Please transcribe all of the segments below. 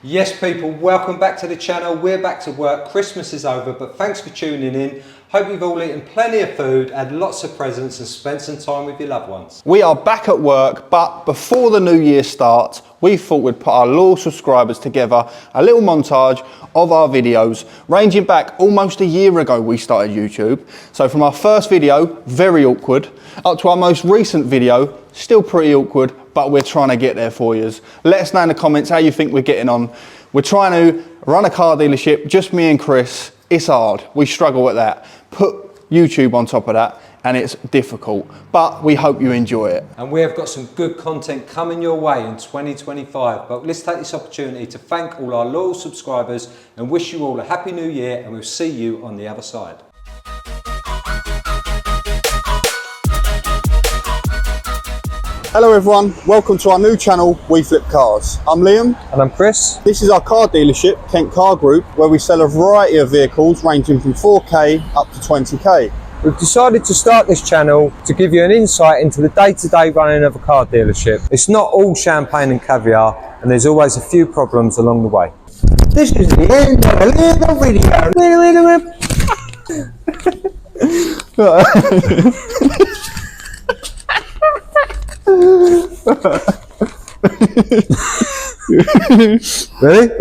Yes people, welcome back to the channel. We're back to work. Christmas is over, but thanks for tuning in. Hope you've all eaten plenty of food, had lots of presents and spent some time with your loved ones. We are back at work, but before the new year starts, we thought we'd put our loyal subscribers together a little montage of our videos, ranging back almost a year ago we started YouTube. So from our first video, very awkward, up to our most recent video, still pretty awkward, but we're trying to get there for you. Let us know in the comments how you think we're getting on. We're trying to run a car dealership, just me and Chris. It's hard, we struggle at that. Put YouTube on top of that, and it's difficult, but we hope you enjoy it. And we have got some good content coming your way in 2025, but let's take this opportunity to thank all our loyal subscribers and wish you all a happy new year, and we'll see you on the other side. Hello everyone, welcome to our new channel, We Flip Cars. I'm Liam. And I'm Chris. This is our car dealership, Kent Car Group, where we sell a variety of vehicles ranging from 4K up to 20K. We've decided to start this channel to give you an insight into the day-to-day running of a car dealership. It's not all champagne and caviar, and there's always a few problems along the way. This is the end of a little video. Ready?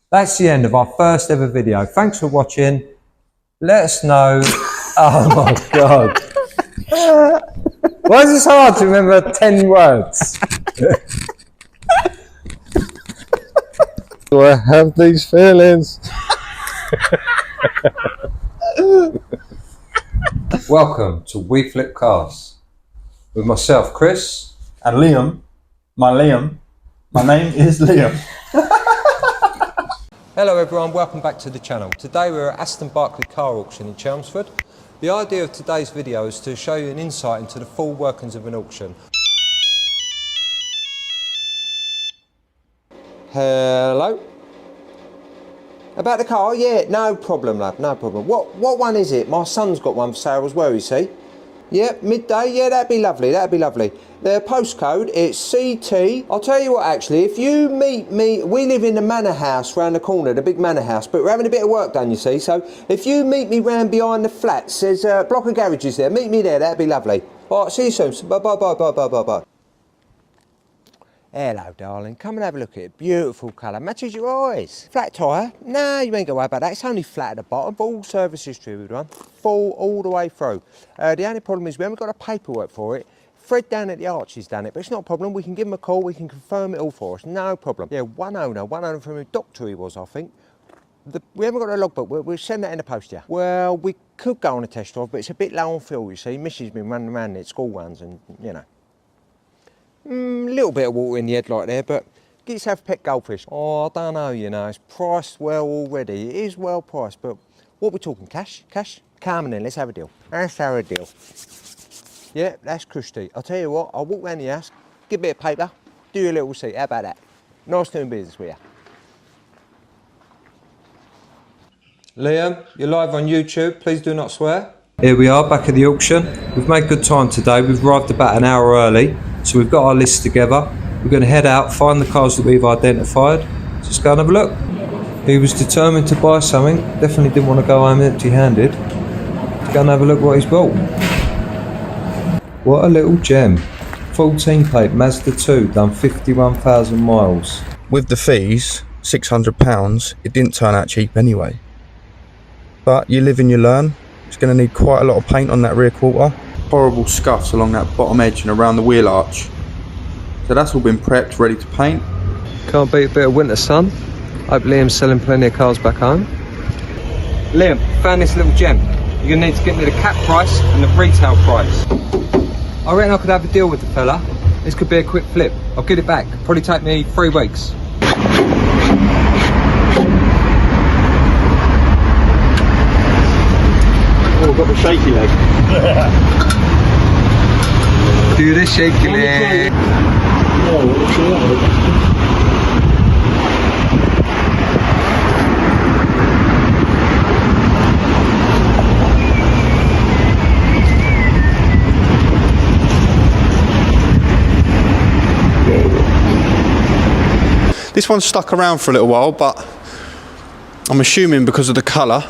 That's the end of our first ever video. Thanks for watching. Let us know. Oh my God. Why is it so hard to remember 10 words? Do I have these feelings? Welcome to We Flip Cars with myself, Chris. And Liam. My name is Liam. Hello everyone, welcome back to the channel. Today we're at Aston Barclay car auction in Chelmsford. The idea of today's video is to show you an insight into the full workings of an auction. Hello? About the car? Yeah, no problem, love, no problem. What one is it? My son's got one for sale as well, you see. Yeah, midday, yeah, that'd be lovely, that'd be lovely. The postcode, it's CT. I'll tell you what, actually, if you meet me, we live in the manor house round the corner, the big manor house, but we're having a bit of work done, you see, so if you meet me round behind the flats, there's a block of garages there, meet me there, that'd be lovely. All right, see you soon, bye, bye, bye, bye, bye, bye, bye. Hello, darling. Come and have a look at it. Beautiful colour. Matches your eyes. Flat tyre? Nah, you ain't got to worry about that. It's only flat at the bottom. Full service history we've done. Full all the way through. The only problem is we haven't got the paperwork for it. Fred down at the Archie's done it, but it's not a problem. We can give him a call. We can confirm it all for us. No problem. Yeah, one owner from a doctor he was, I think. We haven't got a logbook. We'll send that in the post, yeah. Well, we could go on a test drive, but it's a bit low on fuel, you see. Missy's been running around at school runs and, you know. Little bit of water in the headlight there, but get yourself a pet goldfish. Oh, I don't know, you know, it's priced well already. It is well priced, but what we're talking, cash? Cash? Come on in, let's have a deal. Let's have a deal. Yeah, that's Christy. I'll tell you what, I'll walk round the house, get a bit of paper, do your little receipt. How about that? Nice doing business with you. Liam, you're live on YouTube, please do not swear. Here we are back at the auction. We've made good time today. We've arrived about an hour early. So we've got our list together. We're going to head out, find the cars that we've identified. Just go and have a look. He was determined to buy something. Definitely didn't want to go home empty-handed. Let's go and have a look what he's bought. What a little gem. 14 plate Mazda 2, done 51,000 miles. With the fees, £600, it didn't turn out cheap anyway. But you live and you learn. It's going to need quite a lot of paint on that rear quarter. Horrible scuffs along that bottom edge and around the wheel arch. So that's all been prepped, ready to paint. Can't beat a bit of winter sun. Hope Liam's selling plenty of cars back home. Liam, found this little gem. You're going to need to get me the cap price and the retail price. I reckon I could have a deal with the fella. This could be a quick flip. I'll get it back. Probably take me 3 weeks. Oh, I've got the shaky leg. Do the shaky leg. This one's stuck around for a little while, but I'm assuming because of the colour,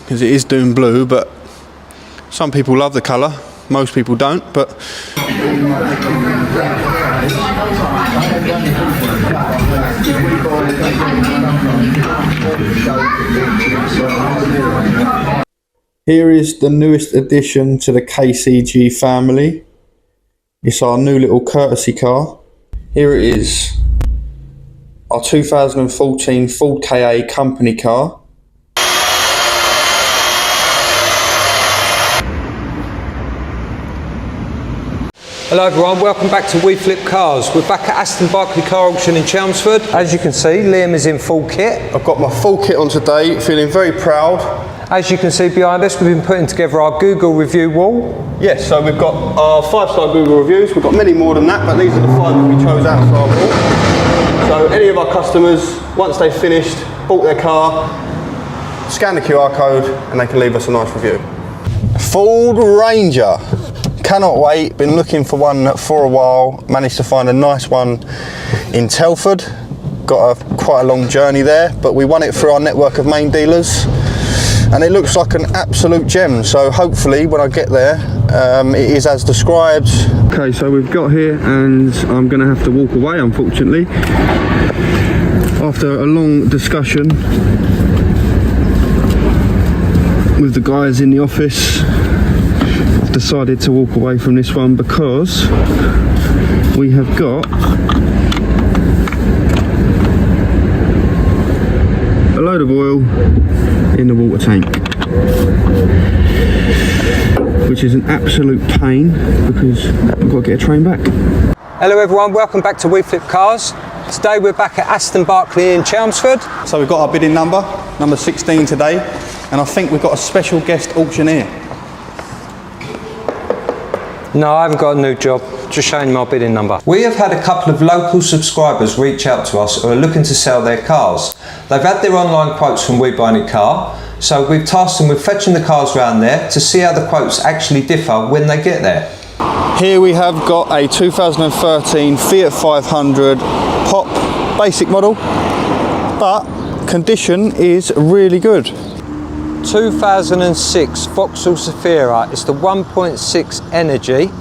because it is doom blue, but some people love the colour, most people don't, but here is the newest addition to the KCG family. It's our new little courtesy car. Here it is, our 2014 Ford KA company car. Hello everyone, welcome back to We Flip Cars. We're back at Aston Barclay Car Auction in Chelmsford. As you can see, Liam is in full kit. I've got my full kit on today, feeling very proud. As you can see behind us, we've been putting together our Google review wall. Yes, so we've got our 5-star Google reviews. We've got many more than that, but these are the 5 that we chose out of our wall. So any of our customers, once they've finished, bought their car, scan the QR code and they can leave us a nice review. Ford Ranger. Cannot wait, been looking for one for a while, managed to find a nice one in Telford. Got quite a long journey there, but we won it through our network of main dealers. And it looks like an absolute gem, so hopefully when I get there, it is as described. Okay, so we've got here and I'm going to have to walk away, unfortunately. After a long discussion with the guys in the office, I've decided to walk away from this one because we have got a load of oil in the water tank, which is an absolute pain because I've got to get a train back. Hello everyone, welcome back to We Flip Cars. Today we're back at Aston Barclay in Chelmsford. So we've got our bidding number 16 today, and I think we've got a special guest auctioneer. No, I haven't got a new job, just showing you my bidding number. We have had a couple of local subscribers reach out to us who are looking to sell their cars. They've had their online quotes from We Buy Any Car, so we've tasked them with fetching the cars around there to see how the quotes actually differ when they get there. Here we have got a 2013 Fiat 500 Pop basic model, but condition is really good. 2006 Vauxhall Zafira, it's the 1.6 Energy.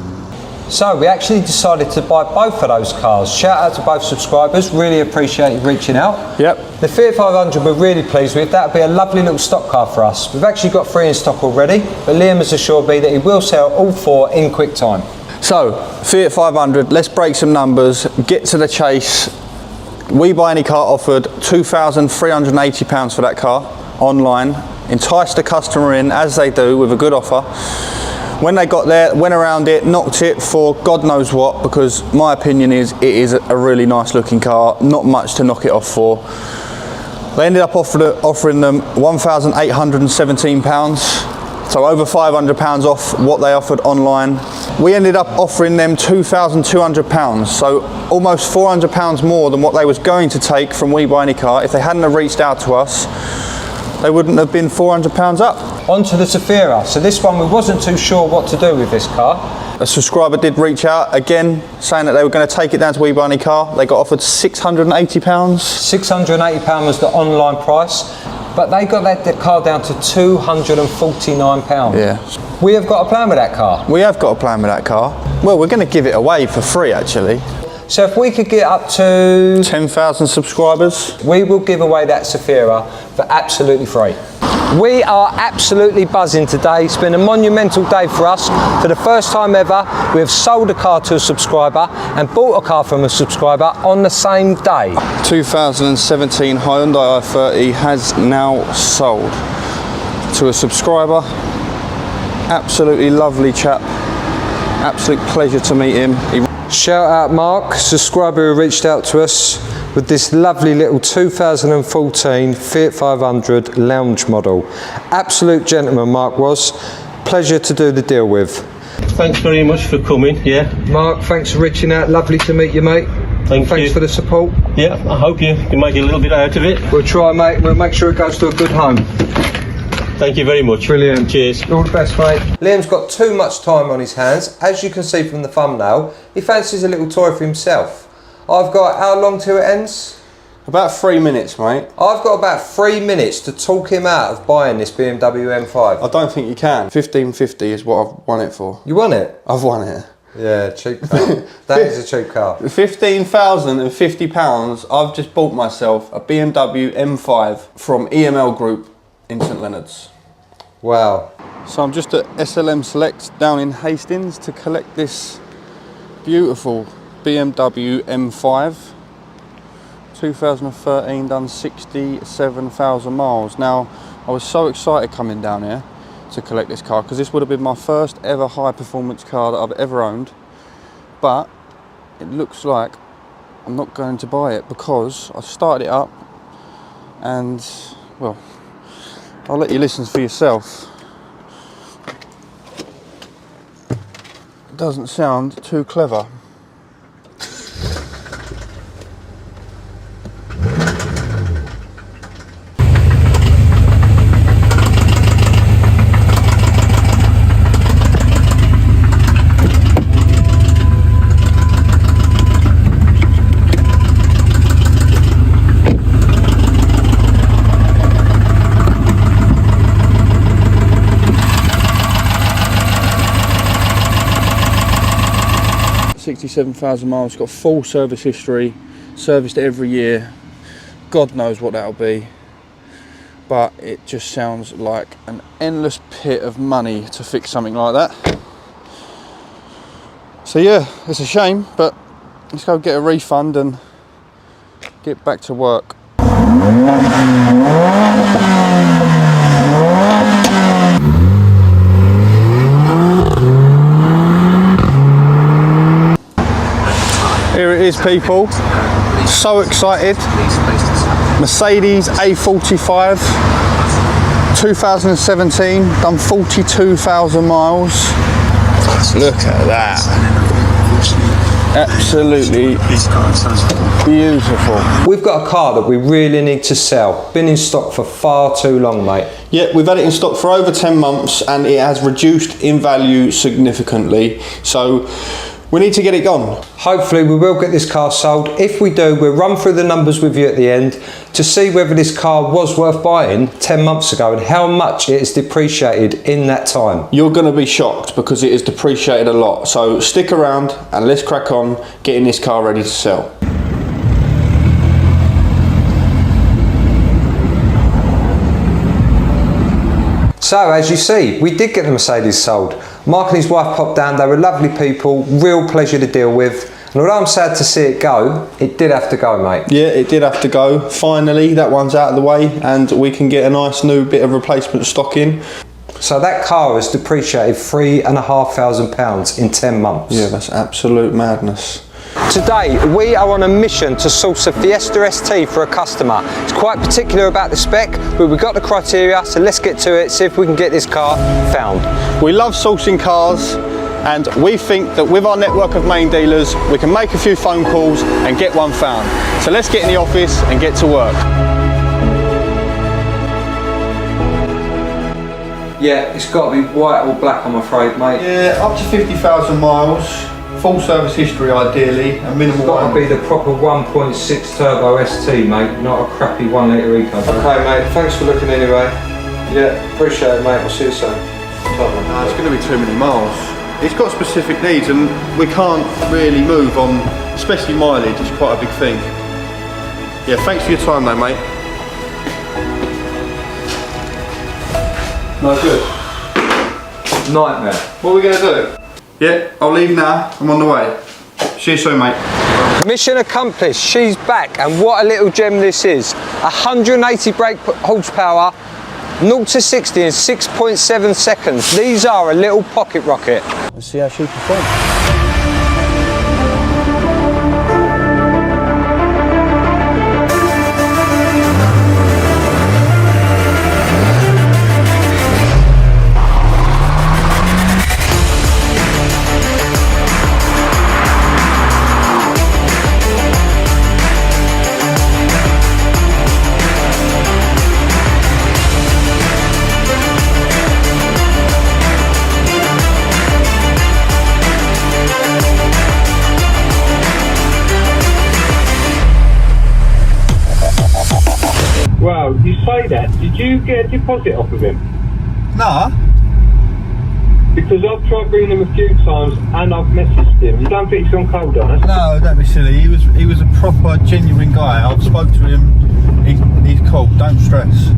So we actually decided to buy both of those cars. Shout out to both subscribers, really appreciate you reaching out. Yep. The Fiat 500 we're really pleased with, that would be a lovely little stock car for us. We've actually got 3 in stock already, but Liam has assured me that he will sell all 4 in quick time. So, Fiat 500, let's break some numbers, get to the chase. We Buy Any Car offered £2,380 for that car online. Entice the customer in, as they do, with a good offer. When they got there, went around it, knocked it for God knows what, because my opinion is it is a really nice looking car, not much to knock it off for. They ended up offering them £1,817, so over £500 off what they offered online. We ended up offering them £2,200, so almost £400 more than what they was going to take from We Buy Any Car. If they hadn't have reached out to us, they wouldn't have been £400 up. On to the Zafira. So this one, we wasn't too sure what to do with this car. A subscriber did reach out again, saying that they were going to take it down to We Buy Any Car. They got offered £680. £680 was the online price, but they got that car down to £249. Yeah. We have got a plan with that car. We have got a plan with that car. Well, we're going to give it away for free, actually. So if we could get up to 10,000 subscribers, we will give away that Zafira for absolutely free. We are absolutely buzzing today. It's been a monumental day for us. For the first time ever, we have sold a car to a subscriber and bought a car from a subscriber on the same day. 2017 Hyundai i30 has now sold to a subscriber. Absolutely lovely chap. Absolute pleasure to meet him. Shout out Mark, subscriber who reached out to us with this lovely little 2014 Fiat 500 lounge model. Absolute gentleman Mark was. Pleasure to do the deal with. Thanks very much for coming, yeah. Mark, thanks for reaching out. Lovely to meet you, mate. Thanks for the support. Yeah, I hope you can make a little bit out of it. We'll try, mate. We'll make sure it goes to a good home. Thank you very much. Brilliant. Cheers. All the best, mate. Liam's got too much time on his hands. As you can see from the thumbnail, he fancies a little toy for himself. I've got how long till it ends? About 3 minutes, mate. I've got about 3 minutes to talk him out of buying this BMW M5. I don't think you can. 1550 is what I've won it for. You won it? I've won it. Yeah, cheap car. That is a cheap car. £15,050, I've just bought myself a BMW M5 from EML Group in St Leonard's. Wow. So I'm just at SLM Select down in Hastings to collect this beautiful BMW M5. 2013, done 67,000 miles. Now, I was so excited coming down here to collect this car because this would have been my first ever high performance car that I've ever owned, but it looks like I'm not going to buy it because I started it up and, well, I'll let you listen for yourself. It doesn't sound too clever. £67,000 miles, got full service history, serviced every year. God knows what that'll be, but it just sounds like an endless pit of money to fix something like that. So yeah, it's a shame, but let's go get a refund and get back to work. Here it is, people. So excited. Mercedes A45, 2017, done 42,000 miles. Look at that. Absolutely beautiful. We've got a car that we really need to sell. Been in stock for far too long, mate. Yeah, we've had it in stock for over 10 months and it has reduced in value significantly. So we need to get it gone. Hopefully we will get this car sold. If we do, we'll run through the numbers with you at the end to see whether this car was worth buying 10 months ago and how much it has depreciated in that time. You're going to be shocked because it has depreciated a lot. So stick around and let's crack on getting this car ready to sell. So as you see, we did get the Mercedes sold. Mark and his wife popped down, they were lovely people, real pleasure to deal with. And although I'm sad to see it go, it did have to go, mate. Yeah, it did have to go. Finally, that one's out of the way and we can get a nice new bit of replacement stock in. So that car has depreciated £3,500 in 10 months. Yeah, that's absolute madness. Today, we are on a mission to source a Fiesta ST for a customer. It's quite particular about the spec, but we've got the criteria, so let's get to it, see if we can get this car found. We love sourcing cars, and we think that with our network of main dealers, we can make a few phone calls and get one found. So let's get in the office and get to work. Yeah, it's got to be white or black, I'm afraid, mate. Yeah, up to 50,000 miles. Full service history ideally, and minimal. It's got to be the proper 1.6 turbo ST, mate, not a crappy 1 litre eco. Okay, mate, thanks for looking anyway. Yeah, appreciate it, mate. I'll see you soon. No, it's going to be too many miles. It's got specific needs, and we can't really move on, especially mileage. It's quite a big thing. Yeah, thanks for your time, though, mate. No good. Nightmare. What are we going to do? Yeah, I'll leave now. I'm on the way. See you soon, mate. Mission accomplished. She's back, and what a little gem this is. 180 brake horsepower, 0 to 60 in 6.7 seconds. These are a little pocket rocket. Let's see how she performs. say that, did you get a deposit off of him? Nah. Because I've tried ringing him a few times and I've messaged him. You don't think he's gone cold on us? No, don't be silly. He was a proper, genuine guy. I've spoke to him. He's cool. Don't stress.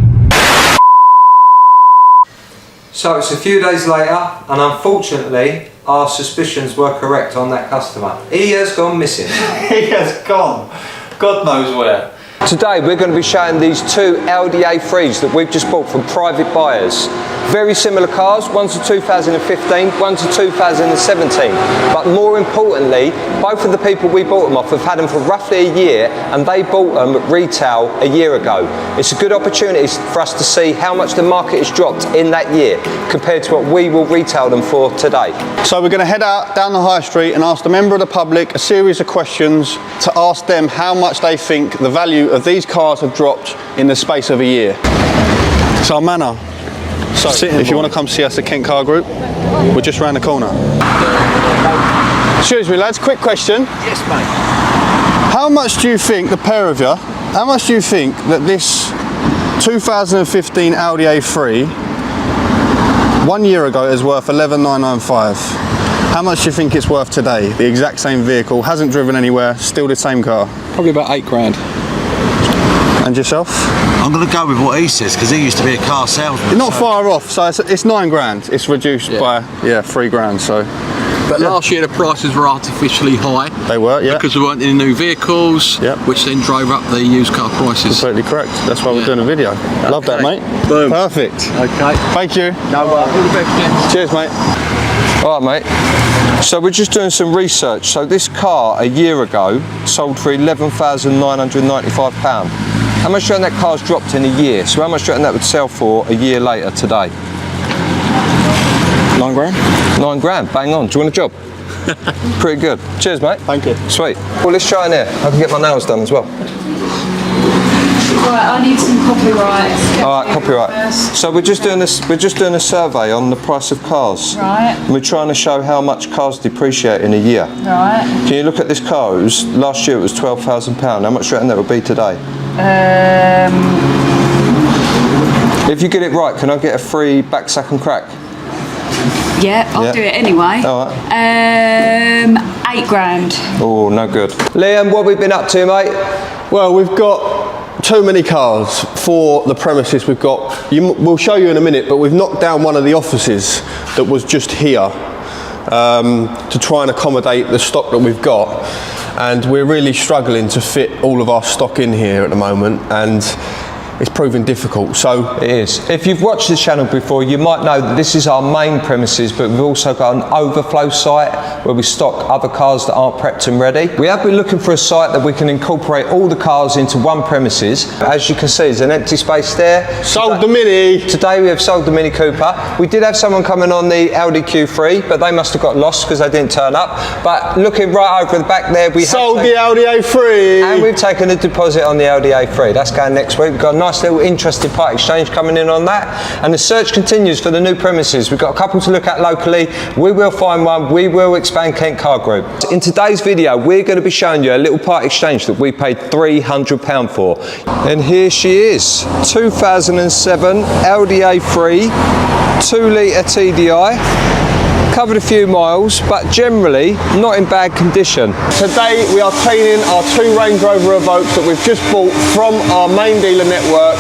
So it's a few days later, and unfortunately, our suspicions were correct on that customer. He has gone missing. He has gone. God knows where. Today we're going to be showing these two Audi A3s that we've just bought from private buyers. Very similar cars, one's a 2015, one's a 2017. But more importantly, both of the people we bought them off have had them for roughly a year, and they bought them at retail a year ago. It's a good opportunity for us to see how much the market has dropped in that year compared to what we will retail them for today. So we're going to head out down the high street and ask a member of the public a series of questions to ask them how much they think the value of these cars have dropped in the space of a year. It's our manor. So if you want to come see us at Kent Car Group, we're just round the corner. Excuse me lads, quick question. Yes, mate. How much do you think, the pair of you, how much do you think that this 2015 Audi A3 1 year ago is worth 11,995? How much do you think it's worth today? The exact same vehicle, hasn't driven anywhere, still the same car. Probably about 8 grand. And yourself? I'm going to go with what he says because he used to be a car salesman. You're not far off, so it's 9 grand. It's reduced by 3 grand. So. But last year the prices were artificially high. They were, yeah. Because there weren't any new vehicles, which then drove up the used car prices. Completely correct. That's why we're doing a video. Love that, mate. Boom. Perfect. Okay. Thank you. No, all the best, gents. Cheers, mate. All right, mate. So we're just doing some research. So this car a year ago sold for £11,995. How much do you reckon that car's dropped in a year? So how much do you reckon that would sell for a year later today? 9 grand. 9 grand, bang on. Do you want a job? Pretty good. Cheers, mate. Thank you. Sweet. Well, let's try in here. I can get my nails done as well. Right, I need some copyright. All right, copyright. So we're just doing this. We're just doing a survey on the price of cars. Right. And we're trying to show how much cars depreciate in a year. Right. Can you look at this car? It was, last year it was £12,000. How much do you reckon that would be today? If you get it right, can I get a free back sack and crack? Yeah, I'll do it anyway. All right. 8 grand. Oh, no good. Liam, what have we been up to, mate? Well, we've got too many cars for the premises we've got. We'll show you in a minute, but we've knocked down one of the offices that was just here to try and accommodate the stock that we've got. And we're really struggling to fit all of our stock in here at the moment, and it's proving difficult. So it is. If you've watched this channel before, you might know that this is our main premises, but we've also got an overflow site where we stock other cars that aren't prepped and ready. We have been looking for a site that we can incorporate all the cars into one premises. As you can see, there's an empty space there. Sold the Mini. Today we have sold the Mini Cooper. We did have someone coming on the Audi Q3, but they must have got lost because they didn't turn up. But looking right over the back there, we sold the Audi A3. And we've taken a deposit on the Audi A3. That's going next week. We've got a nice little interesting part exchange coming in on that, and the search continues for the new premises. We've got a couple to look at locally. We will find one. We will expand Kent Car Group. In today's video, we're going to be showing you a little part exchange that we paid £300 for, and here she is, 2007 Audi A3, 2-litre TDI. Covered a few miles, but generally not in bad condition. Today we are cleaning our 2 Range Rover Evokes that we've just bought from our main dealer network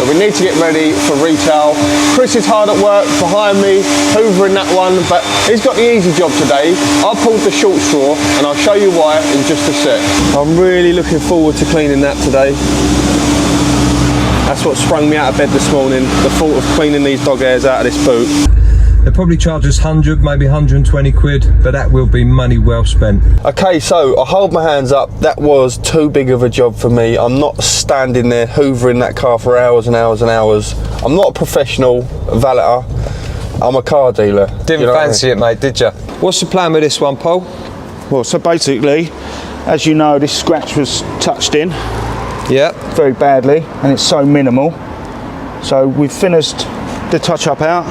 that we need to get ready for retail. Chris is hard at work behind me, hoovering that one, but he's got the easy job today. I pulled the short straw and I'll show you why in just a sec. I'm really looking forward to cleaning that today. That's what sprung me out of bed this morning, the thought of cleaning these dog hairs out of this boot. They'll probably charge us 100, maybe 120 quid, but that will be money well spent. Okay, so I hold my hands up. That was too big of a job for me. I'm not standing there hoovering that car for hours and hours and hours. I'm not a professional valeter. I'm a car dealer. Didn't fancy it, mate, did you? What's the plan with this one, Paul? Well, so basically, as you know, this scratch was touched in very badly, and it's so minimal. So we've finished the touch-up out.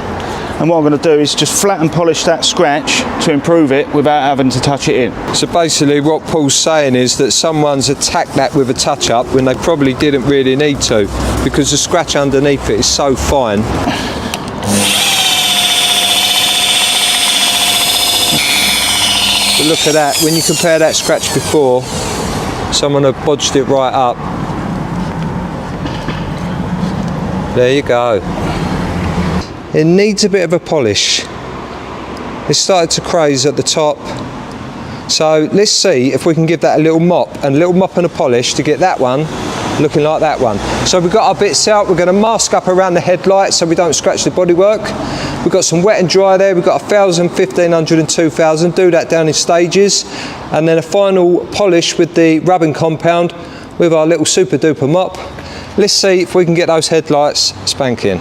And what I'm going to do is just flat and polish that scratch to improve it without having to touch it in. So basically what Paul's saying is that someone's attacked that with a touch-up when they probably didn't really need to, because the scratch underneath it is so fine. But look at that, when you compare that scratch before, someone had bodged it right up. There you go. It needs a bit of a polish. It started to craze at the top. So let's see if we can give that a little mop and a polish to get that one looking like that one. So we've got our bits out. We're going to mask up around the headlights so we don't scratch the bodywork. We've got some wet and dry there. We've got 1,000, 1,500 and 2,000. Do that down in stages. And then a final polish with the rubbing compound with our little super duper mop. Let's see if we can get those headlights spanking.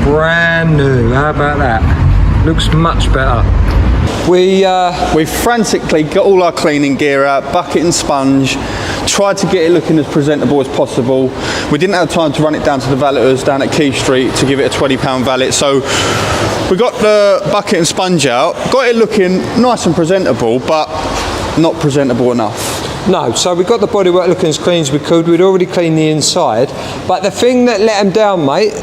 Brand new, how about that? Looks much better. We've frantically got all our cleaning gear out, bucket and sponge, tried to get it looking as presentable as possible. We didn't have time to run it down to the valeters down at Key Street to give it a £20 valet, so we got the bucket and sponge out, got it looking nice and presentable, but not presentable enough. No, so we got the bodywork looking as clean as we could. We'd already cleaned the inside, but the thing that let them down, mate,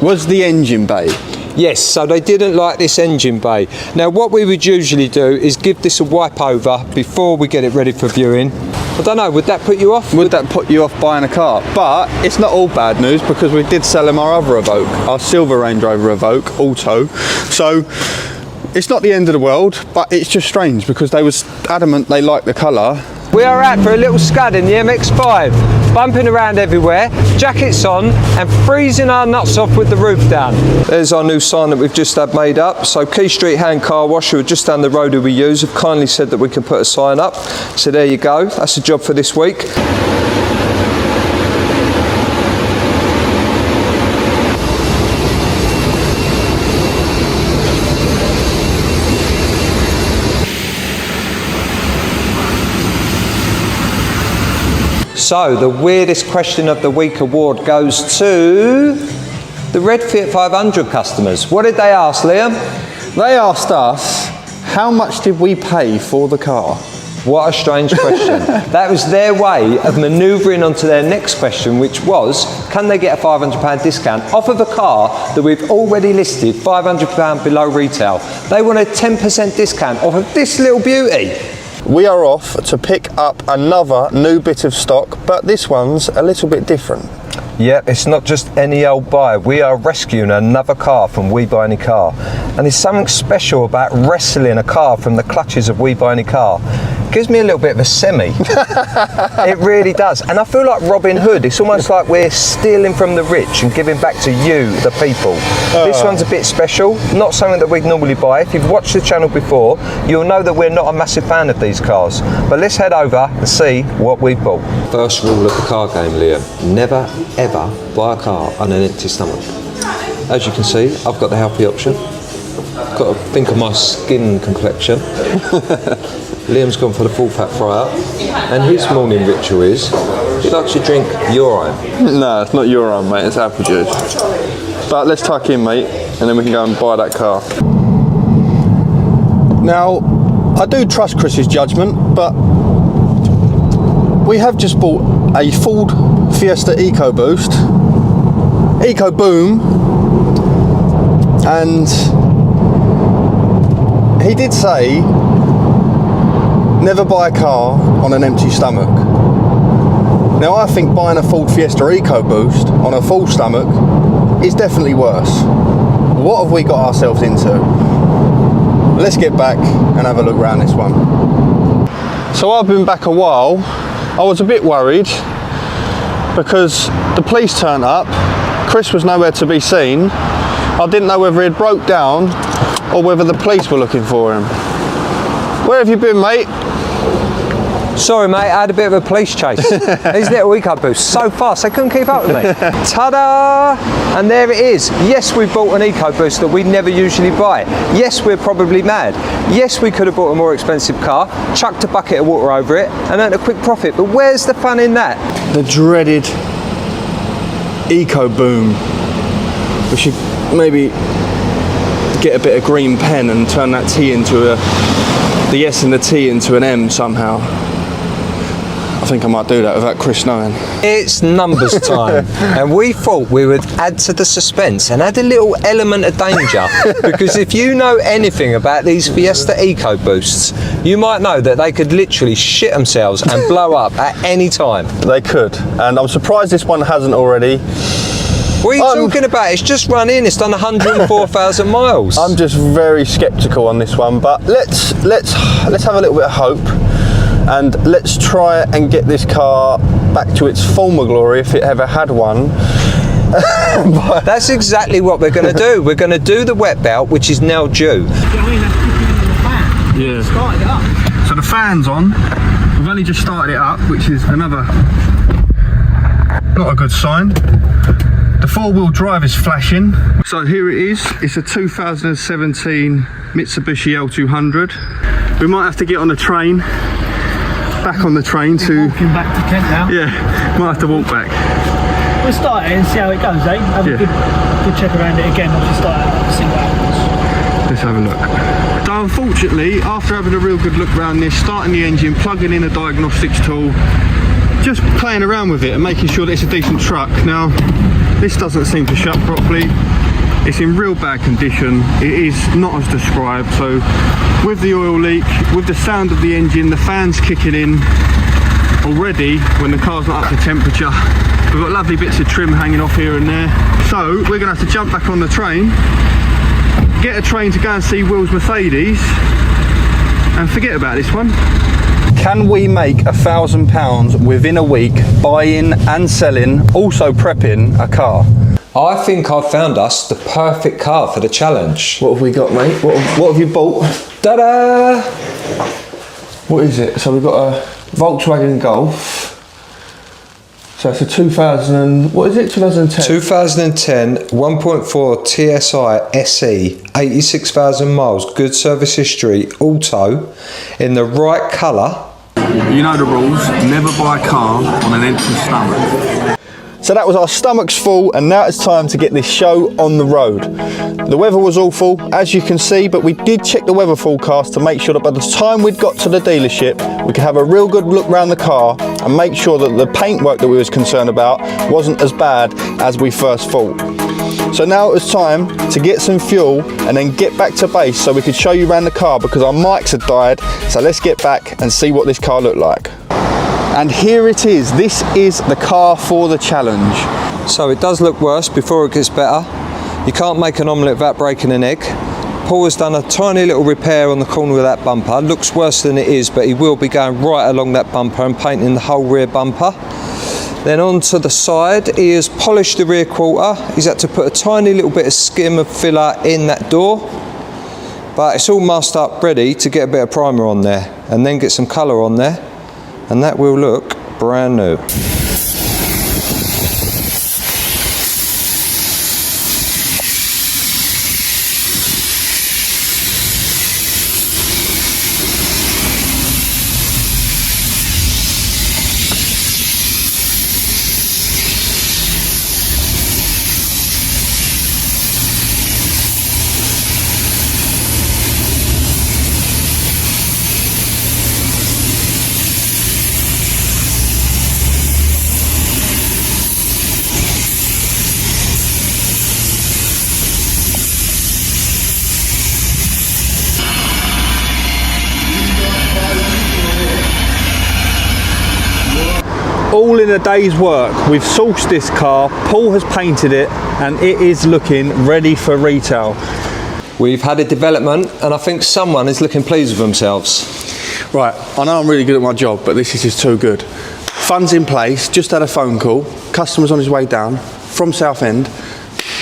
was the engine bay. Yes, so they didn't like this engine bay. Now what we would usually do is give this a wipe over before we get it ready for viewing. I don't know, would that put you off? Would that put you off buying a car? But it's not all bad news, because we did sell them our other Evoque, our silver Range Rover Evoque Auto. So it's not the end of the world, but it's just strange because they was adamant they liked the colour. We are out for a little scud in the MX-5, bumping around everywhere, jackets on and freezing our nuts off with the roof down. There's our new sign that we've just had made up. So Key Street Hand Car Wash, who are just down the road who we use, have kindly said that we can put a sign up. So there you go, that's a job for this week. So the weirdest question of the week award goes to the Red Fiat 500 customers. What did they ask, Liam? They asked us, how much did we pay for the car? What a strange question. That was their way of manoeuvring onto their next question, which was, can they get a £500 discount off of a car that we've already listed £500 below retail? They want a 10% discount off of this little beauty. We are off to pick up another new bit of stock, but this one's a little bit different. Yeah, it's not just any old buy. We are rescuing another car from We Buy Any Car. And there's something special about wrestling a car from the clutches of We Buy Any Car. It gives me a little bit of a semi. It really does. And I feel like Robin Hood. It's almost like we're stealing from the rich and giving back to you, the people. This one's a bit special, not something that we'd normally buy. If you've watched the channel before, you'll know that we're not a massive fan of these cars. But let's head over and see what we've bought. First rule of the car game, Liam. Never, ever buy a car on an empty stomach. As you can see, I've got the healthy option. Got to think of my skin complexion. Liam's gone for the full fat fryer, and his morning ritual is he likes to drink urine. No, it's not urine, mate, it's apple juice. But let's tuck in, mate, and then we can go and buy that car. Now, I do trust Chris's judgment, but we have just bought a Ford Fiesta EcoBoost, EcoBoom, and he did say never buy a car on an empty stomach. Now I think buying a Ford Fiesta EcoBoost on a full stomach is definitely worse. What have we got ourselves into? Let's get back and have a look around this one. So I've been back a while. I was a bit worried because the police turned up. Chris was nowhere to be seen. I didn't know whether he'd broke down or whether the police were looking for him. Where have you been, mate? Sorry mate, I had a bit of a police chase. These little EcoBoosts, so fast, they couldn't keep up with me. Ta-da! And there it is. Yes, we bought an EcoBoost that we never usually buy. Yes, we're probably mad. Yes, we could have bought a more expensive car, chucked a bucket of water over it, and earned a quick profit. But where's the fun in that? The dreaded Eco Boom. We should maybe get a bit of green pen and turn that T into the S and the T into an M somehow. I think I might do that without Chris knowing. It's numbers time, and we thought we would add to the suspense and add a little element of danger, because if you know anything about these Fiesta EcoBoosts, you might know that they could literally shit themselves and blow up at any time. They could, and I'm surprised this one hasn't already. What are you talking about? It's just run in. It's done 104,000 miles. I'm just very sceptical on this one, but let's have a little bit of hope, and let's try and get this car back to its former glory if it ever had one. That's exactly what we're going to do. We're going to do the wet belt, which is now due. Yeah. Started it up. So the fan's on. We've only just started it up, which is another not a good sign. The four-wheel drive is flashing. So here it is. It's a 2017 Mitsubishi L200. We might have to get on the train, back on the train to... Walking back to Kent now. Yeah, might have to walk back. We'll start it and see how it goes, eh? Have a good check around it again once we start it and see what happens. Let's have a look. So unfortunately, after having a real good look around this, starting the engine, plugging in a diagnostics tool, just playing around with it and making sure that it's a decent truck. Now, this doesn't seem to shut properly. It's in real bad condition. It is not as described. So with the oil leak, with the sound of the engine, the fans kicking in already when the car's not up to temperature. We've got lovely bits of trim hanging off here and there. So we're gonna have to jump back on the train, get a train to go and see Will's Mercedes, and forget about this one. Can we make £1,000 within a week buying and selling, also prepping a car? I think I've found us the perfect car for the challenge. What have we got, mate? What have you bought? Ta-da! What is it? So we've got a Volkswagen Golf. So it's a 2010? 2010 1.4 TSI SE, 86,000 miles, good service history, auto, in the right colour. You know the rules, never buy a car on an empty stomach. So that was our stomachs full, and now it's time to get this show on the road. The weather was awful, as you can see, but we did check the weather forecast to make sure that by the time we'd got to the dealership, we could have a real good look around the car and make sure that the paintwork that we was concerned about wasn't as bad as we first thought. So now it was time to get some fuel and then get back to base so we could show you around the car, because our mics had died. So let's get back and see what this car looked like. And here it is. This is the car for the challenge. So it does look worse before it gets better. You can't make an omelette without breaking an egg. Paul has done a tiny little repair on the corner of that bumper. Looks worse than it is, but he will be going right along that bumper and painting the whole rear bumper. Then onto the side, he has polished the rear quarter. He's had to put a tiny little bit of skim of filler in that door. But it's all masked up, ready to get a bit of primer on there and then get some colour on there. And that will look brand new. All in a day's work, we've sourced this car, Paul has painted it, and it is looking ready for retail. We've had a development, and I think someone is looking pleased with themselves. Right, I know I'm really good at my job, but this is just too good. Funds in place, just had a phone call, customer's on his way down from Southend,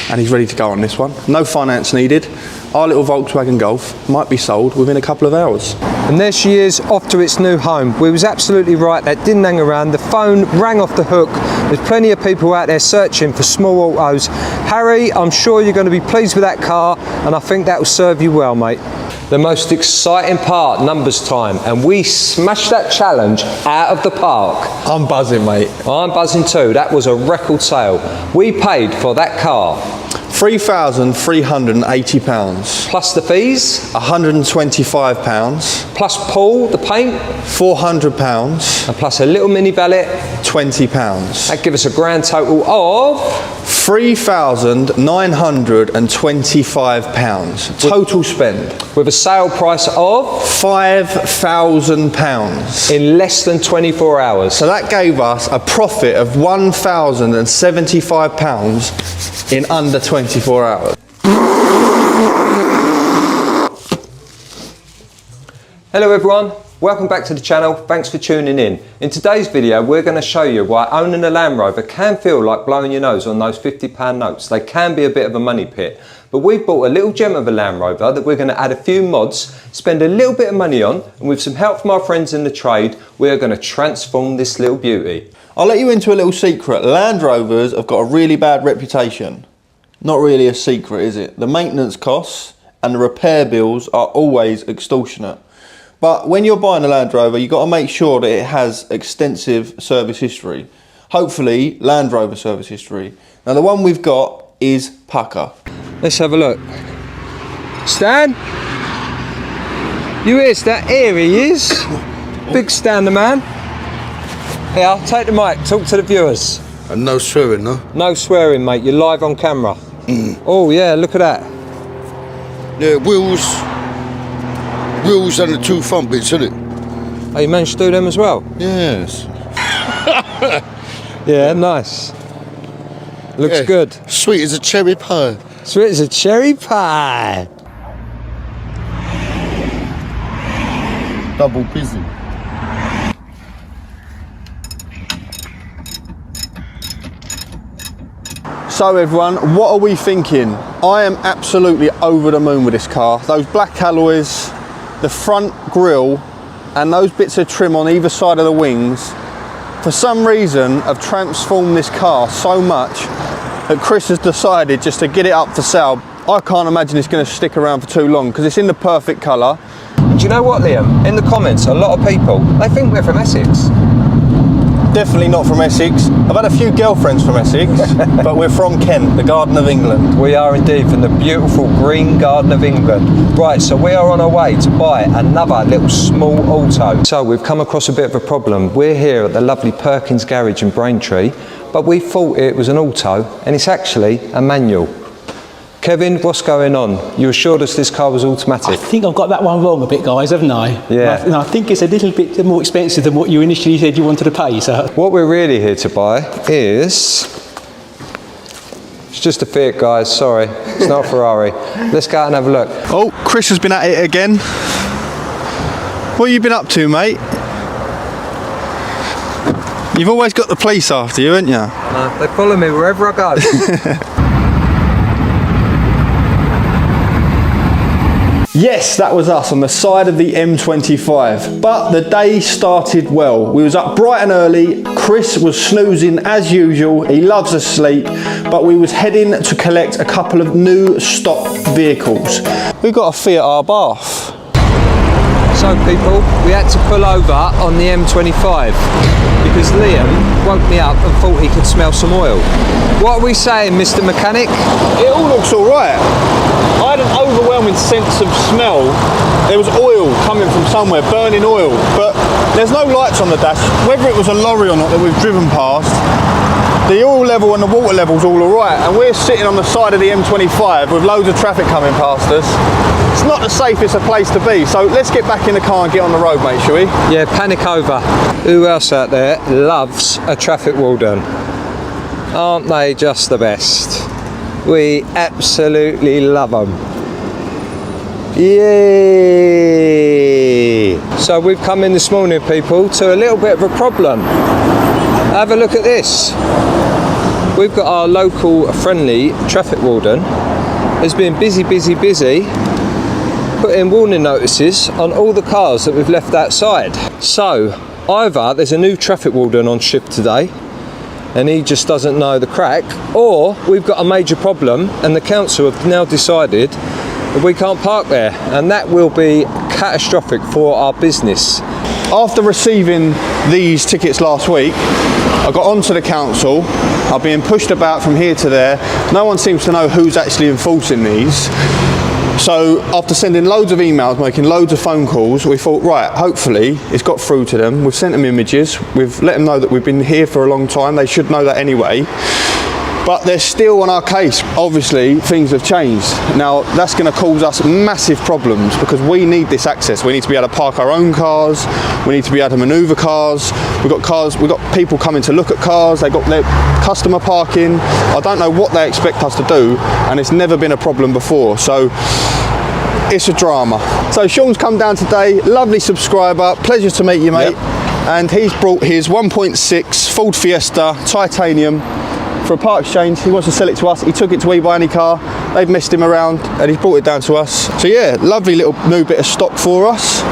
and he's ready to go on this one. No finance needed. our little Volkswagen Golf might be sold within a couple of hours. And there she is, off to its new home. We was absolutely right, that didn't hang around. The phone rang off the hook. There's plenty of people out there searching for small autos. Harry, I'm sure you're going to be pleased with that car, and I think that will serve you well, mate. The most exciting part, numbers time, and we smashed that challenge out of the park. I'm buzzing, mate. I'm buzzing too. That was a record sale. We paid for that car. £3,380. Plus the fees. £125. Plus Paul, the paint. £400. And plus a little mini valet. £20. That gives us a grand total of £3,925 total spend, with a sale price of £5,000 in less than 24 hours. So that gave us a profit of £1,075 in under 24 hours. Hello everyone, welcome back to the channel, thanks for tuning in. In today's video we're going to show you why owning a Land Rover can feel like blowing your nose on those £50 notes. They can be a bit of a money pit, but we bought a little gem of a Land Rover that we're going to add a few mods, spend a little bit of money on, and with some help from our friends in the trade, we're going to transform this little beauty. I'll let you into a little secret. Land Rovers have got a really bad reputation. Not really a secret, is it? The maintenance costs and the repair bills are always extortionate. But when you're buying a Land Rover, you've got to make sure that it has extensive service history. Hopefully, Land Rover service history. Now, the one we've got is Pucker. Let's have a look. Stan? You here, Stan? Here he is. Big Stan the man. Here, take the mic, talk to the viewers. And no swearing, no? No swearing, mate, you're live on camera. Oh yeah, look at that. Yeah, wheels and the two front bits, isn't it? Oh, you managed to do them as well? Yes. Yeah, nice. Looks good. Sweet as a cherry pie. Sweet as a cherry pie. Double busy. So everyone, what are we thinking? I am absolutely over the moon with this car. Those black alloys, the front grille, and those bits of trim on either side of the wings, for some reason have transformed this car so much that Chris has decided just to get it up for sale. I can't imagine it's going to stick around for too long because it's in the perfect colour. Do you know what, Liam? In the comments, a lot of people, they think we're from Essex. Definitely not from Essex. I've had a few girlfriends from Essex, but we're from Kent, the Garden of England. We are indeed from the beautiful green Garden of England. Right, so we are on our way to buy another little small auto. So we've come across a bit of a problem. We're here at the lovely Perkins Garage in Braintree, but we thought it was an auto, and it's actually a manual. Kevin, what's going on? You assured us this car was automatic. I think I've got that one wrong a bit, guys, haven't I? Yeah. And I think it's a little bit more expensive than what you initially said you wanted to pay. So what we're really here to buy is... It's just a Fiat, guys, sorry. It's not a Ferrari. Let's go out and have a look. Oh, Chris has been at it again. What have you been up to, mate? You've always got the police after you, haven't you? They follow me wherever I go. Yes, that was us on the side of the M25, but the day started well. We was up bright and early, Chris was snoozing as usual, he loves a sleep, but we was heading to collect a couple of new stock vehicles. We've got a Fiat Abarth. So people, we had to pull over on the M25 because Liam woke me up and thought he could smell some oil. What are we saying, Mr. Mechanic? It all looks all right. I had an overwhelming sense of smell. There was oil coming from somewhere, burning oil, but there's no lights on the dash. Whether it was a lorry or not that we've driven past, the oil level and the water level's all right, and we're sitting on the side of the M25 with loads of traffic coming past us. It's not the safest of place to be, so let's get back in the car and get on the road, mate, shall we? Yeah, panic over. Who else out there loves a traffic warden? Aren't they just the best? We absolutely love them. Yay! So we've come in this morning, people, to a little bit of a problem. Have a look at this. We've got our local friendly traffic warden has been busy putting warning notices on all the cars that we've left outside. So either there's a new traffic warden on shift today and he just doesn't know the crack, or we've got a major problem and the council have now decided that we can't park there, and that will be catastrophic for our business. After receiving these tickets last week, I got onto the council. I've been pushed about from here to there. No one seems to know who's actually enforcing these. So after sending loads of emails, making loads of phone calls, we thought, right, hopefully it's got through to them. We've sent them images. We've let them know that we've been here for a long time. They should know that anyway. But they're still on our case. Obviously, things have changed. Now, that's going to cause us massive problems because we need this access. We need to be able to park our own cars. We need to be able to manoeuvre cars. We've got people coming to look at cars. They've got their customer parking. I don't know what they expect us to do, and it's never been a problem before. So it's a drama. So Sean's come down today. Lovely subscriber. Pleasure to meet you, mate. Yep. And he's brought his 1.6 Ford Fiesta titanium for a part exchange. He wants to sell it to us. He took it to We Buy Any Car. They've messed him around and he's brought it down to us. So yeah, lovely little new bit of stock for us.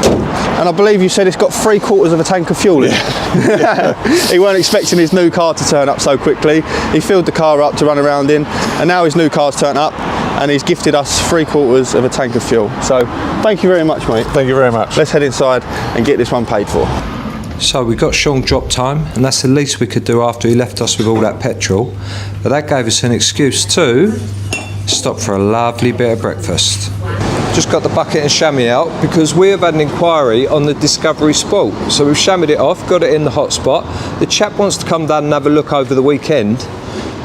And I believe you said it's got 3/4 of a tank of fuel in it. He weren't expecting his new car to turn up so quickly. He filled the car up to run around in, and now his new car's turned up and he's gifted us 3/4 of a tank of fuel. So thank you very much, mate. Thank you very much. Let's head inside and get this one paid for. So we got Sean drop time, and that's the least we could do after he left us with all that petrol. But that gave us an excuse to stop for a lovely bit of breakfast. Just got the bucket and chamois out because we have had an inquiry on the Discovery Sport. So we've chamoised it off, got it in the hotspot. The chap wants to come down and have a look over the weekend,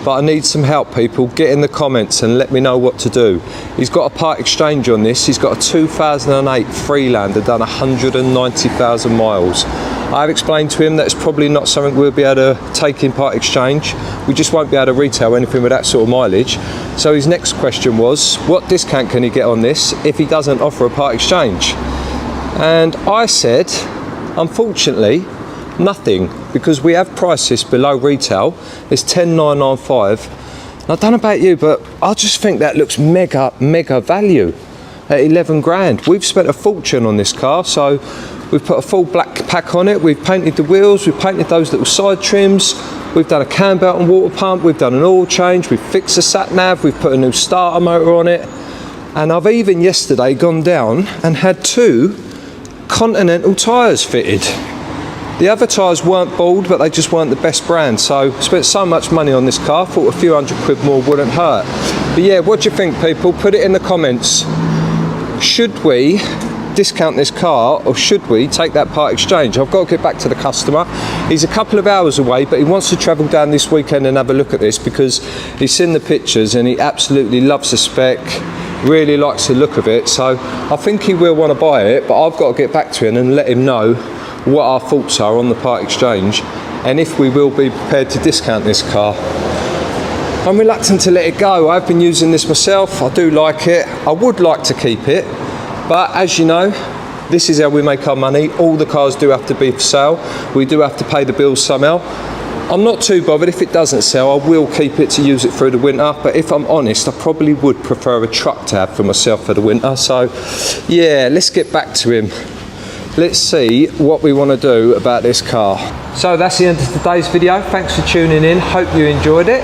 but I need some help, people. Get in the comments and let me know what to do. He's got a part exchange on this. He's got a 2008 Freelander done 190,000 miles. I've explained to him that it's probably not something we'll be able to take in part exchange. We just won't be able to retail anything with that sort of mileage. So his next question was, what discount can he get on this if he doesn't offer a part exchange? And I said, unfortunately, nothing, because we have priced this below retail. It's 10,995. And I don't know about you, but I just think that looks mega value at 11 grand. We've spent a fortune on this car, so we've put a full black pack on it. We've painted the wheels, we've painted those little side trims, we've done a cam belt and water pump, we've done an oil change, we've fixed the sat nav, we've put a new starter motor on it, and I've even yesterday gone down and had 2 Continental tyres fitted. The other tyres weren't bald, but they just weren't the best brand, so spent so much money on this car, thought a few £100 more wouldn't hurt. But yeah, what do you think, people? Put it in the comments. Should we discount this car, or should we take that part exchange? I've got to get back to the customer. He's a couple of hours away, but he wants to travel down this weekend and have a look at this because he's seen the pictures and he absolutely loves the spec, really likes the look of it. So I think he will want to buy it, but I've got to get back to him and let him know what our thoughts are on the part exchange and if we will be prepared to discount this car. I'm reluctant to let it go. I've been using this myself. I do like it. I would like to keep it, but as you know, this is how we make our money. All the cars do have to be for sale. We do have to pay the bills somehow. I'm not too bothered if it doesn't sell. I will keep it to use it through the winter, but if I'm honest, I probably would prefer a truck to have for myself for the winter. So yeah, let's get back to him. Let's see what we want to do about this car. So that's the end of today's video. Thanks for tuning in. Hope you enjoyed it.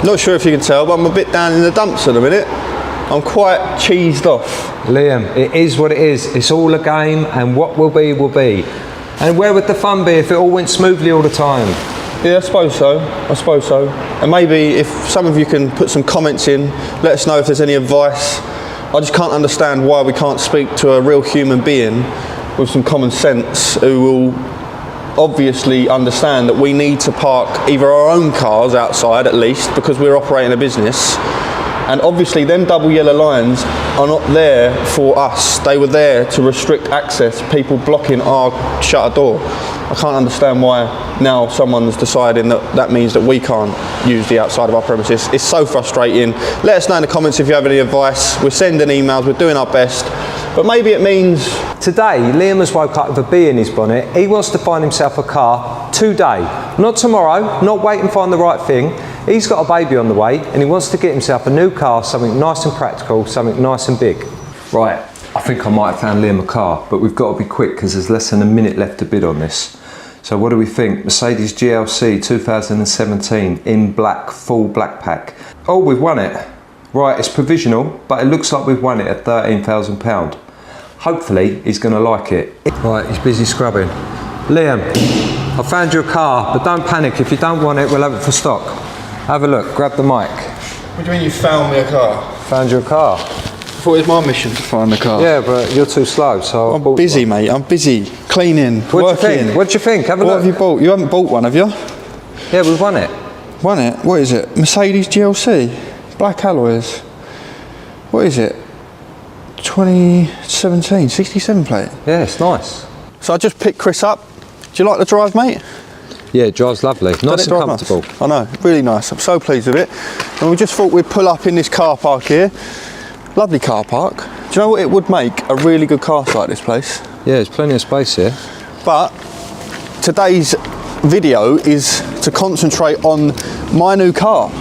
Not sure if you can tell, but I'm a bit down in the dumps at the minute. I'm quite cheesed off. Liam, it is what it is. It's all a game, and what will be, will be. And where would the fun be if it all went smoothly all the time? Yeah, I suppose so. And maybe if some of you can put some comments in, let us know if there's any advice. I just can't understand why we can't speak to a real human being with some common sense who will obviously understand that we need to park either our own cars outside at least because we're operating a business, and obviously them double yellow lines are not there for us. They were there to restrict access, people blocking our shutter door. I can't understand why now someone's deciding that that means that we can't use the outside of our premises. It's so frustrating. Let us know in the comments if you have any advice. We're sending emails, we're doing our best, but maybe it means Today, Liam has woke up with a bee in his bonnet. He wants to find himself a car today. Not tomorrow, not wait and find the right thing. He's got a baby on the way and he wants to get himself a new car, something nice and practical, something nice and big. Right, I think I might have found Liam a car, but we've got to be quick because there's less than a minute left to bid on this. So what do we think? Mercedes GLC 2017 in black, full black pack. Oh, we've won it. Right, it's provisional, but it looks like we've won it at £13,000. Hopefully, he's going to like it. Right, he's busy scrubbing. Liam, I found you a car, but don't panic. If you don't want it, we'll have it for stock. Have a look, grab the mic. What do you mean you found me a car? Found you a car. I thought it was my mission to find the car. Yeah, but you're too slow, so... I'm busy, mate. I'm busy. Cleaning, working. What do you think? Have a look. What have you bought? You haven't bought one, have you? Yeah, we've won it. Won it? What is it? Mercedes GLC? Black alloys. What is it? 2017, 67 plate? Yeah, it's nice. So I just picked Chris up. Do you like the drive, mate? Yeah, it drives lovely. Nice and comfortable. Nice? I know, really nice. I'm so pleased with it. And we just thought we'd pull up in this car park here. Lovely car park. Do you know what it would make a really good car site, this place? Yeah, there's plenty of space here. But today's video is to concentrate on my new car.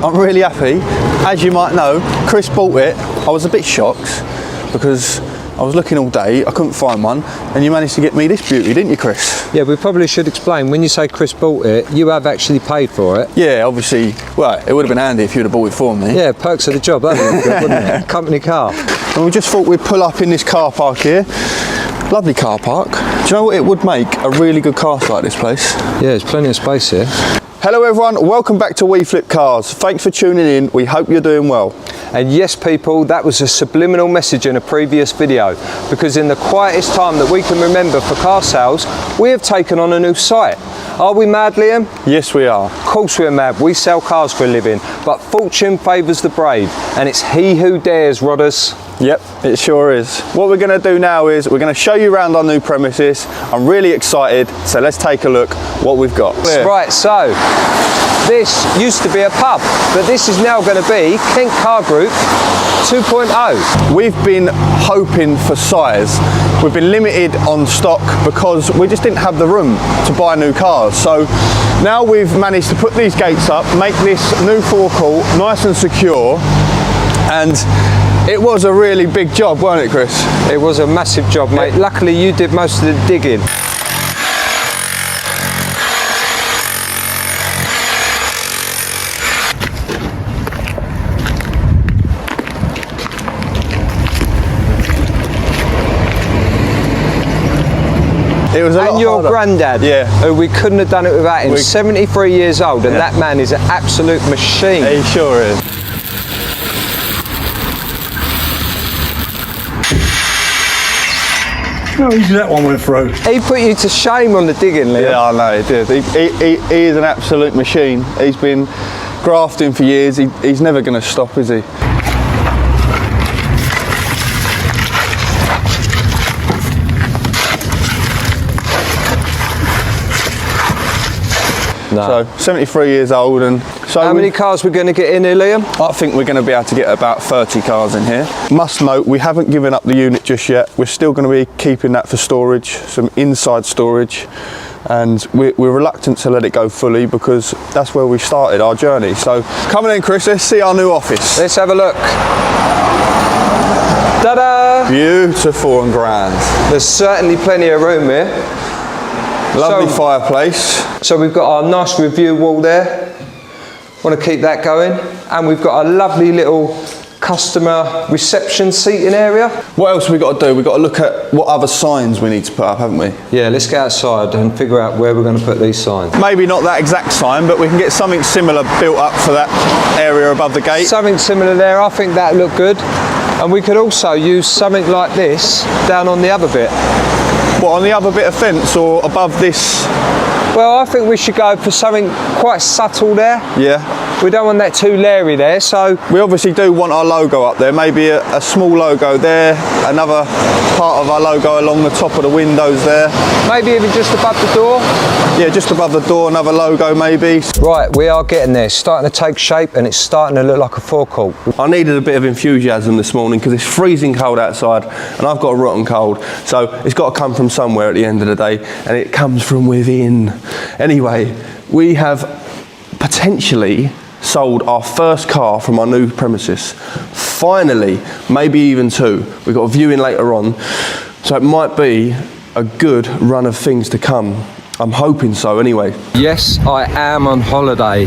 I'm really happy. As you might know, Chris bought it. I was a bit shocked because I was looking all day, I couldn't find one, and you managed to get me this beauty, didn't you, Chris? Yeah, we probably should explain, when you say Chris bought it, you have actually paid for it. Yeah, obviously, well, it would have been handy if you'd have bought it for me. Yeah, perks of the job, that would be good, wouldn't it? Company car. And we just thought we'd pull up in this car park here. Lovely car park. Do you know what it would make a really good car site, this place? Yeah, there's plenty of space here. Hello everyone, welcome back to We Flip Cars. Thanks for tuning in, we hope you're doing well. And yes people, that was a subliminal message in a previous video, because in the quietest time that we can remember for car sales, we have taken on a new site. Are we mad, Liam? Yes we are. Of course we're mad, we sell cars for a living, but fortune favours the brave, and it's he who dares, Rodders. Yep, it sure is. What we're going to do now is we're going to show you around our new premises. I'm really excited, so let's take a look what we've got. Right, so this used to be a pub, but this is now going to be Kent Car Group 2.0. We've been hoping for size. We've been limited on stock because we just didn't have the room to buy new cars. So now we've managed to put these gates up, make this new forecourt nice and secure, and it was a really big job, wasn't it, Chris? It was a massive job, mate. Luckily you did most of the digging. It was a lot and your harder. granddad, yeah, who we couldn't have done it without him. 73 years old, and that man is an absolute machine. He sure is. How easy that one went through. He put you to shame on the digging, Liam. Yeah, I know, he did. He is an absolute machine. He's been grafting for years. He's never going to stop, is he? No. So 73 years old, and so how many cars we're going to get in here, Liam? I think we're going to be able to get about 30 cars in here. Must note, we haven't given up the unit just yet. We're still going to be keeping that for storage, some inside storage, and we're reluctant to let it go fully because that's where we started our journey. So come on in, Chris, let's see our new office. Let's have a look. Ta-da! Beautiful and grand. There's certainly plenty of room here. Lovely fireplace. So we've got our nice review wall there. Want to keep that going. And we've got a lovely little customer reception seating area. What else have we got to do? We've got to look at what other signs we need to put up, haven't we? Yeah, let's get outside and figure out where we're going to put these signs. Maybe not that exact sign, but we can get something similar built up for that area above the gate. Something similar there, I think that looked good. And we could also use something like this down on the other bit. What, on the other bit of fence or above this? Well, I think we should go for something quite subtle there. Yeah. We don't want that too leery there, so We obviously do want our logo up there, maybe a small logo there, another part of our logo along the top of the windows there. maybe even just above the door. Yeah, just above the door, another logo maybe. Right, we are getting there. It's starting to take shape and it's starting to look like a forecourt. I needed a bit of enthusiasm this morning because it's freezing cold outside and I've got a rotten cold. So it's got to come from somewhere at the end of the day, and it comes from within. Anyway, we have potentially sold our first car from our new premises. Finally, maybe even two. We've got a viewing later on. So it might be a good run of things to come. I'm hoping so anyway. Yes, I am on holiday.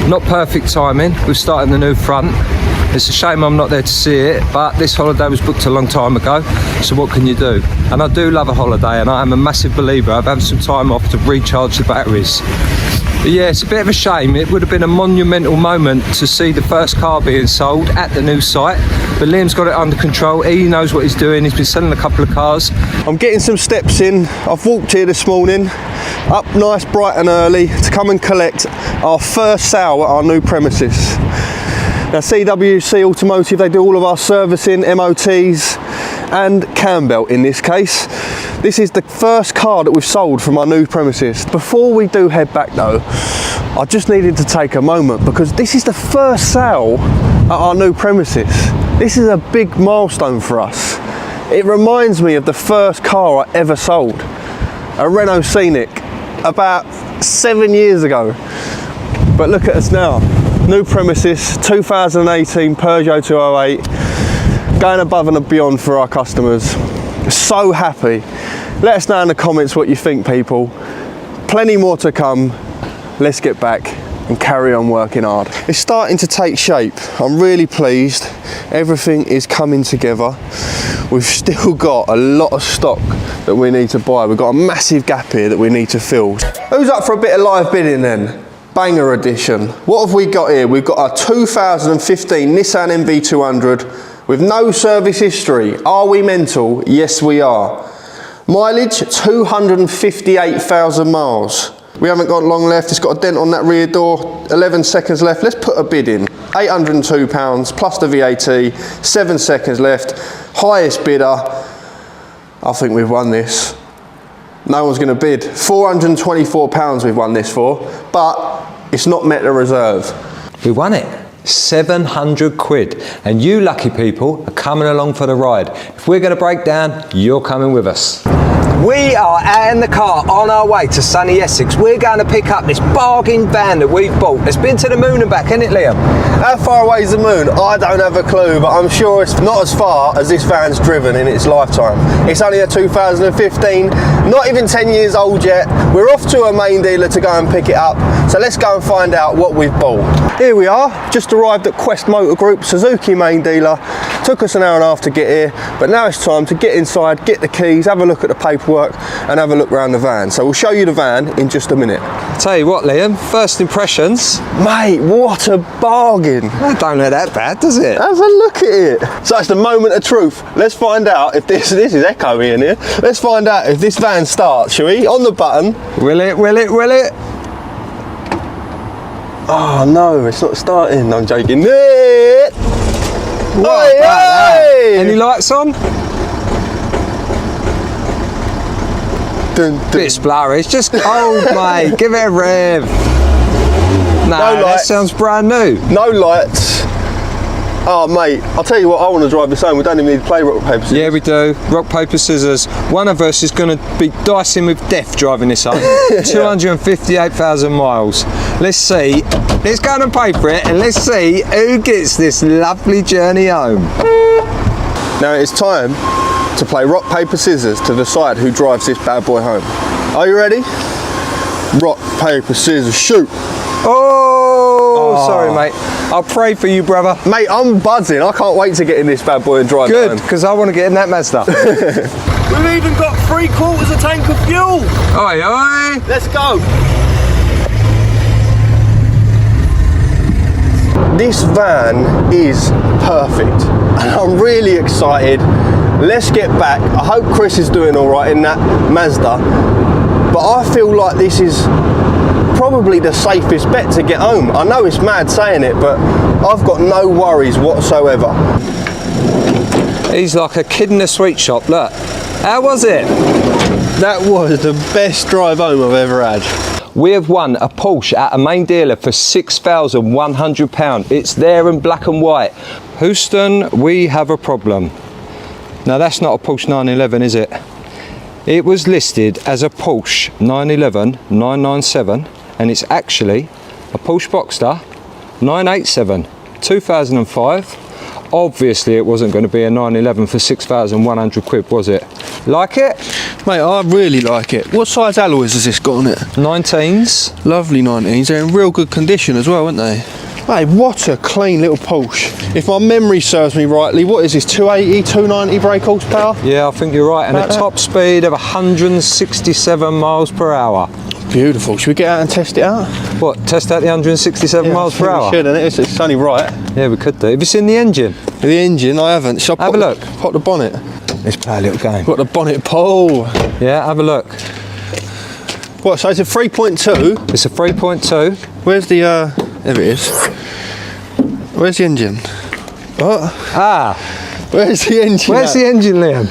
Not perfect timing. We're starting the new front. It's a shame I'm not there to see it, but this holiday was booked a long time ago, so what can you do? And I do love a holiday, and I am a massive believer of having some time off to recharge the batteries. But yeah, it's a bit of a shame. It would have been a monumental moment to see the first car being sold at the new site, but Liam's got it under control. He knows what he's doing. He's been selling a couple of cars. I'm getting some steps in. I've walked here this morning, up nice bright and early to come and collect our first sale at our new premises. Now CWC Automotive, they do all of our servicing, MOTs and cam belt in this case. This is the first car that we've sold from our new premises. Before we do head back though, I just needed to take a moment because this is the first sale at our new premises. This is a big milestone for us. It reminds me of the first car I ever sold, a Renault Scenic, about 7 years ago. But look at us now, new premises, 2018 Peugeot 208, going above and beyond for our customers. So happy. Let us know in the comments what you think, people. Plenty more to come. Let's get back and carry on working hard. It's starting to take shape. I'm really pleased. Everything is coming together. We've still got a lot of stock that we need to buy. We've got a massive gap here that we need to fill. Who's up for a bit of live bidding then? Banger edition. What have we got here? We've got our 2015 Nissan NV200 with no service history. Are we mental? Yes, we are. Mileage, 258,000 miles. We haven't got long left. It's got a dent on that rear door. 11 seconds left. Let's put a bid in. £802 plus the VAT. 7 seconds left. Highest bidder. I think we've won this. No one's going to bid. £424 we've won this for, but it's not met the reserve. We won it. 700 quid. And you lucky people are coming along for the ride. If we're going to break down, you're coming with us. We are out in the car on our way to sunny Essex. We're going to pick up this bargain van that we've bought. It's been to the moon and back, hasn't it, Liam? How far away is the moon? I don't have a clue, but I'm sure it's not as far as this van's driven in its lifetime. It's only a 2015, not even 10 years old yet. We're off to a main dealer to go and pick it up, so let's go and find out what we've bought. Here we are, just arrived at Quest Motor Group, Suzuki main dealer. Took us an hour and a half to get here, but now it's time to get inside, get the keys, have a look at the paperwork and have a look around the van. So we'll show you the van in just a minute. Tell you what, Liam, first impressions. Mate, what a bargain. That don't look that bad, does it? Have a look at it. So it's the moment of truth. Let's find out if this is echoey in here. Let's find out if this van starts, shall we? On the button. Will it, will it, will it? Oh no, it's not starting. I'm joking. What about that? Any lights on? Dun, dun. Bit splurry. It's just cold, mate. Give it a rev. No, that lights. sounds brand new. No lights. Oh mate, I'll tell you what, I want to drive this home. We don't even need to play rock, paper, scissors. Yeah, we do. Rock, paper, scissors. One of us is going to be dicing with death driving this home. 258,000 miles. Let's see. Let's go and pay for it and let's see who gets this lovely journey home. Now it's time to play rock, paper, scissors to decide who drives this bad boy home. Are you ready? Rock, paper, scissors, shoot. Oh, sorry mate. I'll pray for you, brother. Mate, I'm buzzing. I can't wait to get in this bad boy and drive it Good, home. because I want to get in that Mazda. We've even got 3/4 a tank of fuel. Oi, oi. Let's go. This van is perfect and I'm really excited. Let's get back. I hope Chris is doing all right in that Mazda, but I feel like this is probably the safest bet to get home. I know it's mad saying it, but I've got no worries whatsoever. He's like a kid in a sweet shop, look. How was it? That was the best drive home I've ever had. We have won a Porsche at a main dealer for £6,100. It's there in black and white. Houston, we have a problem. Now that's not a Porsche 911, is it? It was listed as a Porsche 911 997 and it's actually a Porsche Boxster 987 2005. Obviously it wasn't going to be a 911 for 6,100 quid, was it? Like it? Mate, I really like it. What size alloys has this got on it? 19s. Lovely 19s. They're in real good condition as well, aren't they? Mate, what a clean little Porsche. If my memory serves me rightly, what is this, 280, 290 brake horsepower? Yeah, I think you're right. And a top speed of 167 miles per hour. Beautiful. Should we get out and test it out? What, test out the 167 miles per hour? We should, and it's only right. Yeah, we could do. Have you seen the engine? The engine, I haven't. Shall I have a look. Pop the bonnet. Let's play a little game. Got the bonnet pull. Yeah, have a look. What, so it's a 3.2? It's a 3.2. Where's the, there it is. Where's the engine? What? Ah. Where's the engine? Where's the engine, Liam?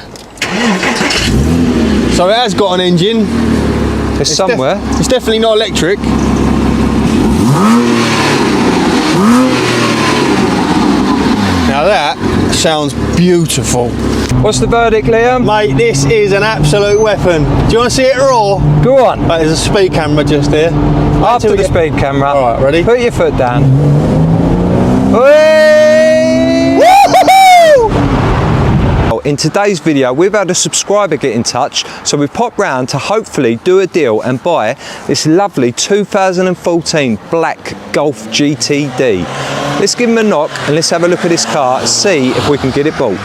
So it has got an engine. It's somewhere. It's definitely not electric. Now that sounds beautiful. What's the verdict, Liam? Mate, this is an absolute weapon. Do you want to see it raw? Go on. There's a speed camera just here. After the speed camera. All right, ready? Put your foot down. In today's video, we've had a subscriber get in touch, so we've popped round to hopefully do a deal and buy this lovely 2014 black Golf GTD. Let's give him a knock and let's have a look at this car and see if we can get it bought.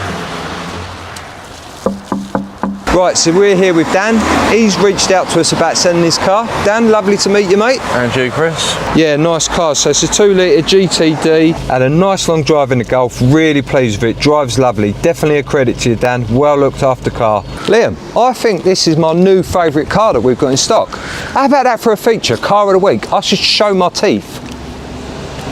Right, so we're here with Dan. He's reached out to us about selling his car. Dan, lovely to meet you, mate. And you, Chris. Yeah, nice car. So it's a 2 litre GTD. Had a nice long drive in the Golf. Really pleased with it. Drives lovely. Definitely a credit to you, Dan. Well looked after car. Liam, I think this is my new favourite car that we've got in stock. How about that for a feature? Car of the week. I should show my teeth.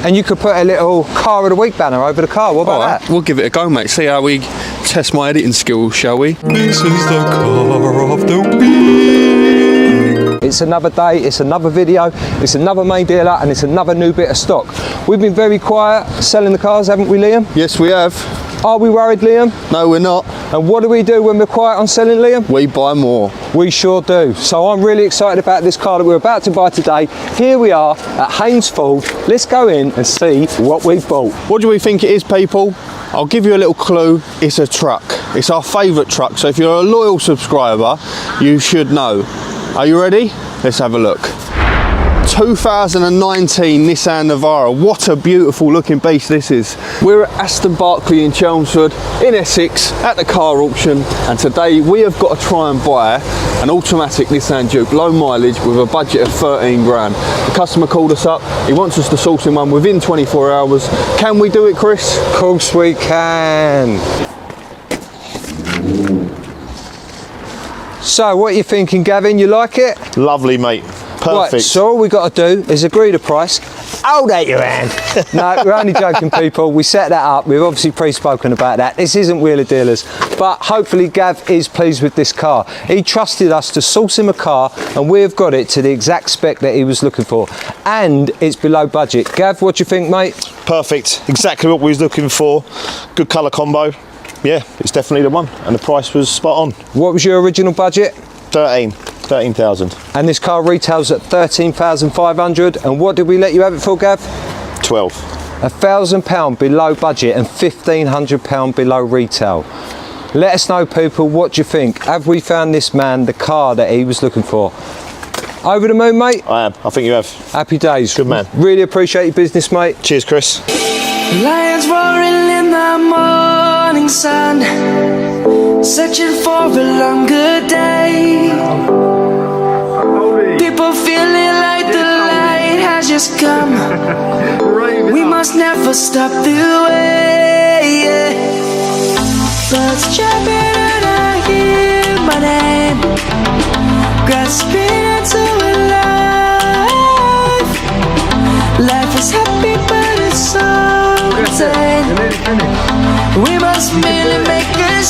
And you could put a little car of the week banner over the car. What about that? We'll give it a go, mate. See how we test my editing skills, shall we? This is the car of the week. It's another day, it's another video, it's another main dealer, and it's another new bit of stock. We've been very quiet selling the cars, haven't we, Liam? Yes, we have. Are we worried, Liam? No, we're not. And what do we do when we're quiet on selling, Liam? We buy more. We sure do. So I'm really excited about this car that we're about to buy today. Here we are at Haynes Ford. Let's go in and see what we've bought. What do we think it is, people? I'll give you a little clue. It's a truck. It's our favourite truck. So if you're a loyal subscriber, you should know. Are you ready? Let's have a look. 2019 Nissan Navara. What a beautiful looking beast this is. We're at Aston Barclay in Chelmsford in Essex at the car auction, and today we have got to try and buy an automatic Nissan Juke, low mileage with a budget of 13 grand. The customer called us up, he wants us to source him one within 24 hours. Can we do it, Chris? Of course we can. So what are you thinking, Gavin? You like it? Lovely, mate. Perfect. Right, so all we got to do is agree the price. Hold out your hand. No, we're only joking, people. We set that up. We've obviously pre-spoken about that. This isn't Wheeler Dealers, but hopefully Gav is pleased with this car. He trusted us to source him a car, and we've got it to the exact spec that he was looking for, and it's below budget. Gav, what do you think, mate? Perfect. Exactly what we was looking for. Good colour combo. Yeah, it's definitely the one, and the price was spot on. What was your original budget? 13,000. And this car retails at 13,500. And what did we let you have it for, Gav? 12. £1,000 below budget and £1,500 below retail. Let us know, people, what do you think? Have we found this man the car that he was looking for? Over the moon, mate? I am. I think you have. Happy days. Good man. Really appreciate your business, mate. Cheers, Chris. Lions roaring in the morning sun, searching for a longer day. People feeling like the light has just come. We must never stop the way. Birds chirping and I hear my name, grasping into a life. We must merely make a